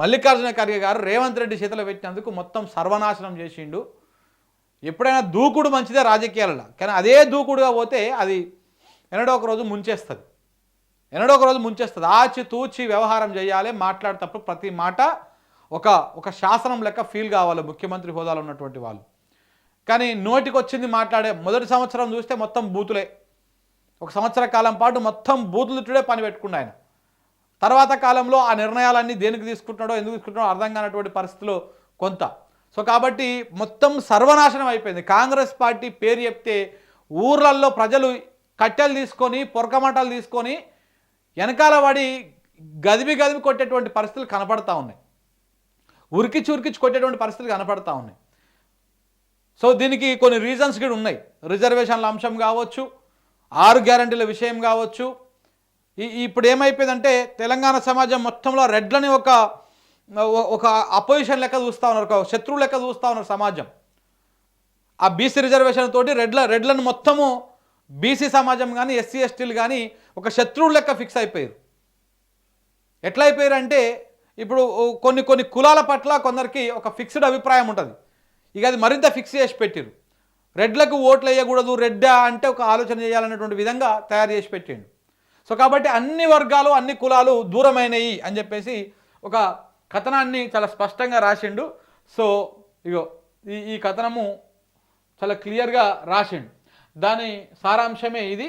మల్లికార్జున ఖర్గే గారు రేవంత్ రెడ్డి చేతిలో పెట్టినందుకు మొత్తం సర్వనాశనం చేసిండు. ఎప్పుడైనా దూకుడు మంచిదే రాజకీయాలలో, కానీ అదే దూకుడుగా పోతే అది ఎన్నడో ఒక రోజు ముంచేస్తుంది. ఆచి తూచి వ్యవహారం చేయాలి. మాట్లాడేటప్పుడు ప్రతి మాట ఒక శాసనం లెక్క ఫీల్ కావాలి ముఖ్యమంత్రి హోదాలో ఉన్నటువంటి వాళ్ళు. కానీ నోటికి వచ్చింది మాట్లాడే మొదటి సంవత్సరం చూస్తే మొత్తం బూతులే. ఒక సంవత్సర కాలం పాటు మొత్తం బూతులుట్టుడే పని పెట్టుకున్నాడు ఆయన. తర్వాత కాలంలో ఆ నిర్ణయాలన్నీ దేనికి తీసుకుంటున్నాడో ఎందుకు తీసుకుంటున్నాడో అర్థం కానటువంటి పరిస్థితిలో కొంత. సో కాబట్టి మొత్తం సర్వనాశనం అయిపోయింది. కాంగ్రెస్ పార్టీ పేరు చెప్తే ఊర్లల్లో ప్రజలు కట్టెలు తీసుకొని పొరకమటలు తీసుకొని వెనకాల పడి గదిమి కొట్టేటువంటి పరిస్థితులు కనపడతా ఉన్నాయి. ఉరికిచి కొట్టేటువంటి పరిస్థితులు కనపడతా ఉన్నాయి. సో దీనికి కొన్ని రీజన్స్ కూడా ఉన్నాయి. రిజర్వేషన్ల అంశం కావచ్చు, 6 గ్యారంటీల విషయం కావచ్చు. ఇప్పుడు ఏమైపోయిందంటే తెలంగాణ సమాజం మొత్తంలో రెడ్లని ఒక అపోజిషన్ లెక్క చూస్తూ ఉన్నారు, ఒక శత్రువు లెక్క చూస్తూ ఉన్నారు సమాజం. ఆ బీసీ రిజర్వేషన్ తోటి రెడ్లను మొత్తము బీసీ సమాజం కానీ ఎస్సీ ఎస్టీలు కానీ ఒక శత్రువు లెక్క ఫిక్స్ అయిపోయారు. ఎట్లా అయిపోయారు అంటే ఇప్పుడు కొన్ని కులాల పట్ల కొందరికి ఒక ఫిక్స్డ్ అభిప్రాయం ఉంటుంది. ఇక అది మరింత ఫిక్స్ చేసి పెట్టారు. రెడ్లకు ఓట్లు వేయకూడదు, రెడ్డా అంటే ఒక ఆలోచన చేయాలనేటువంటి విధంగా తయారు చేసి పెట్టిండు. సో కాబట్టి అన్ని వర్గాలు అన్ని కులాలు దూరమైనవి అని చెప్పేసి ఒక కథనాన్ని చాలా స్పష్టంగా రాసిండు. సో ఇగో ఈ కథనము చాలా క్లియర్గా రాసిండు. దాని సారాంశమే ఇది.